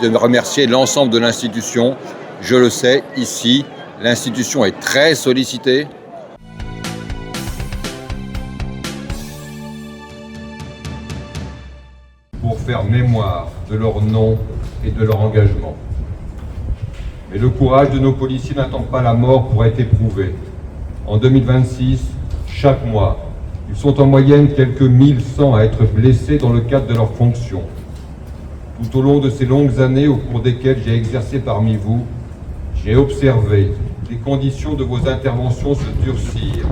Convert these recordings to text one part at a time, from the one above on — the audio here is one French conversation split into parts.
de remercier l'ensemble de l'institution. Je le sais, ici, l'institution est très sollicitée. Pour faire mémoire de leur nom et de leur engagement. Mais le courage de nos policiers n'attend pas la mort pour être éprouvé. En 2026, chaque mois, ils sont en moyenne quelques 1100 à être blessés dans le cadre de leurs fonctions. Tout au long de ces longues années au cours desquelles j'ai exercé parmi vous, j'ai observé les conditions de vos interventions se durcir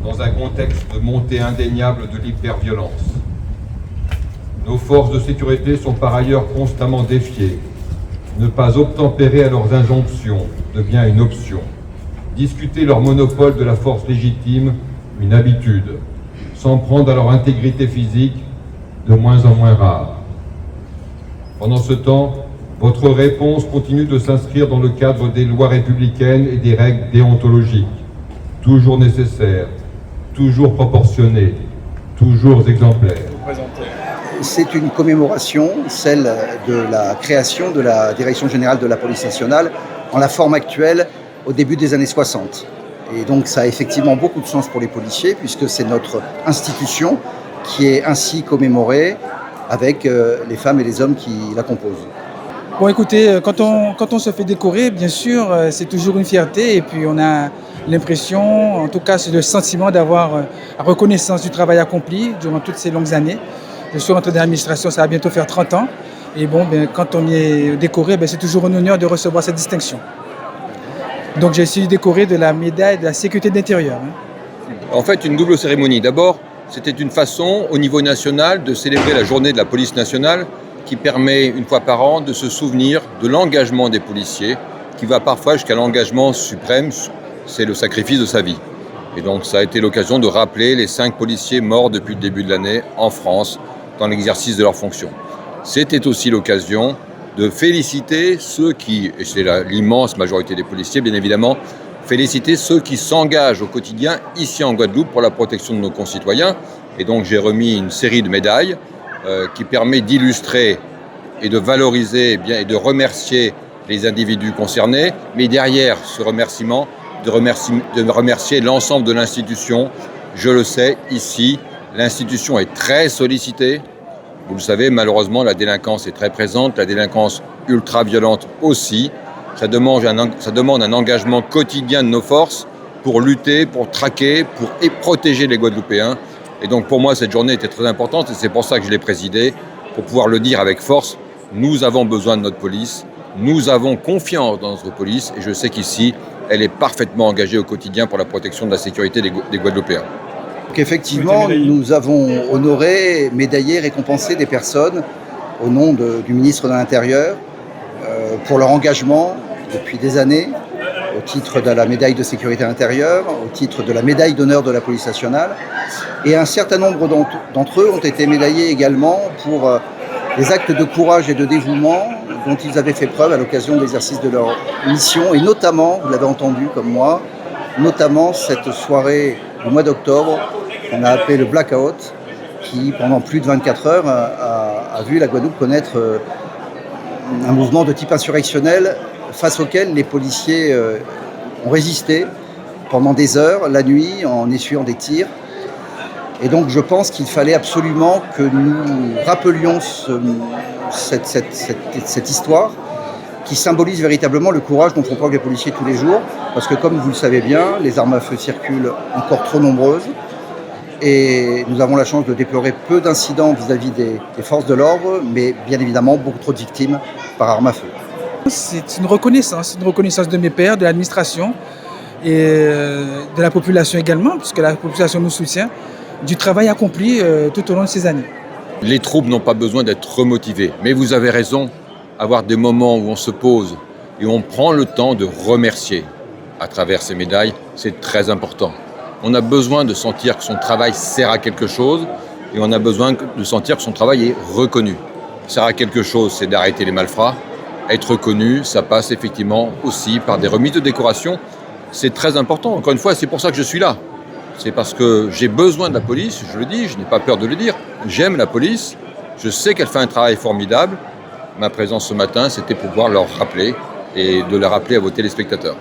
dans un contexte de montée indéniable de l'hyperviolence. Nos forces de sécurité sont par ailleurs constamment défiées. Ne pas obtempérer à leurs injonctions devient une option. Discuter leur monopole de la force légitime, une habitude. S'en prendre à leur intégrité physique, de moins en moins rare. Pendant ce temps, votre réponse continue de s'inscrire dans le cadre des lois républicaines et des règles déontologiques. Toujours nécessaires, toujours proportionnées, toujours exemplaires. C'est une commémoration, celle de la création de la Direction générale de la police nationale en la forme actuelle au début des années 60. Et donc ça a effectivement beaucoup de sens pour les policiers puisque c'est notre institution qui est ainsi commémorée avec les femmes et les hommes qui la composent. Bon écoutez, quand on se fait décorer, bien sûr, c'est toujours une fierté et puis on a l'impression, en tout cas c'est le sentiment d'avoir la reconnaissance du travail accompli durant toutes ces longues années. Je suis rentré dans l'administration, ça va bientôt faire 30 ans. Et bon, quand on est décoré, c'est toujours un honneur de recevoir cette distinction. Donc j'ai été décoré de la médaille de la sécurité de l'intérieur. En fait, une double cérémonie. D'abord, c'était une façon au niveau national de célébrer la journée de la police nationale qui permet une fois par an de se souvenir de l'engagement des policiers qui va parfois jusqu'à l'engagement suprême, c'est le sacrifice de sa vie. Et donc ça a été l'occasion de rappeler les 5 policiers morts depuis le début de l'année en France dans l'exercice de leurs fonctions. C'était aussi l'occasion de féliciter ceux qui, et c'est l'immense majorité des policiers bien évidemment, féliciter ceux qui s'engagent au quotidien ici en Guadeloupe pour la protection de nos concitoyens. Et donc j'ai remis une série de médailles qui permet d'illustrer et de valoriser et de remercier les individus concernés, mais derrière ce remerciement, de remercier l'ensemble de l'institution. Je le sais, ici, l'institution est très sollicitée. Vous le savez, malheureusement, la délinquance est très présente, la délinquance ultra-violente aussi. Ça demande un engagement quotidien de nos forces pour lutter, pour traquer, pour protéger les Guadeloupéens. Et donc pour moi, cette journée était très importante et c'est pour ça que je l'ai présidée, pour pouvoir le dire avec force. Nous avons besoin de notre police, nous avons confiance dans notre police et je sais qu'ici, elle est parfaitement engagée au quotidien pour la protection de la sécurité des Guadeloupéens. Donc effectivement, nous avons honoré, médaillé, récompensé des personnes au nom du ministre de l'Intérieur pour leur engagement depuis des années, au titre de la médaille de sécurité intérieure, au titre de la médaille d'honneur de la police nationale. Et un certain nombre d'entre eux ont été médaillés également pour les actes de courage et de dévouement dont ils avaient fait preuve à l'occasion de l'exercice de leur mission, et notamment, vous l'avez entendu comme moi, notamment cette soirée du mois d'octobre qu'on a appelée le Blackout, qui pendant plus de 24 heures a vu la Guadeloupe connaître un mouvement de type insurrectionnel face auquel les policiers ont résisté pendant des heures, la nuit, en essuyant des tirs. Et donc je pense qu'il fallait absolument que nous rappelions cette histoire qui symbolise véritablement le courage dont font preuve les policiers tous les jours. Parce que comme vous le savez bien, les armes à feu circulent encore trop nombreuses. Et nous avons la chance de déplorer peu d'incidents vis-à-vis des forces de l'ordre, mais bien évidemment beaucoup trop de victimes par arme à feu. C'est une reconnaissance de mes pairs, de l'administration et de la population également, puisque la population nous soutient, du travail accompli tout au long de ces années. Les troupes n'ont pas besoin d'être remotivées, mais vous avez raison, avoir des moments où on se pose et on prend le temps de remercier à travers ces médailles, c'est très important. On a besoin de sentir que son travail sert à quelque chose et on a besoin de sentir que son travail est reconnu. Sert à quelque chose, c'est d'arrêter les malfrats. Être reconnu, ça passe effectivement aussi par des remises de décoration. C'est très important. Encore une fois, c'est pour ça que je suis là. C'est parce que j'ai besoin de la police, je le dis, je n'ai pas peur de le dire. J'aime la police, je sais qu'elle fait un travail formidable, ma présence ce matin, c'était pour pouvoir leur rappeler et de le rappeler à vos téléspectateurs.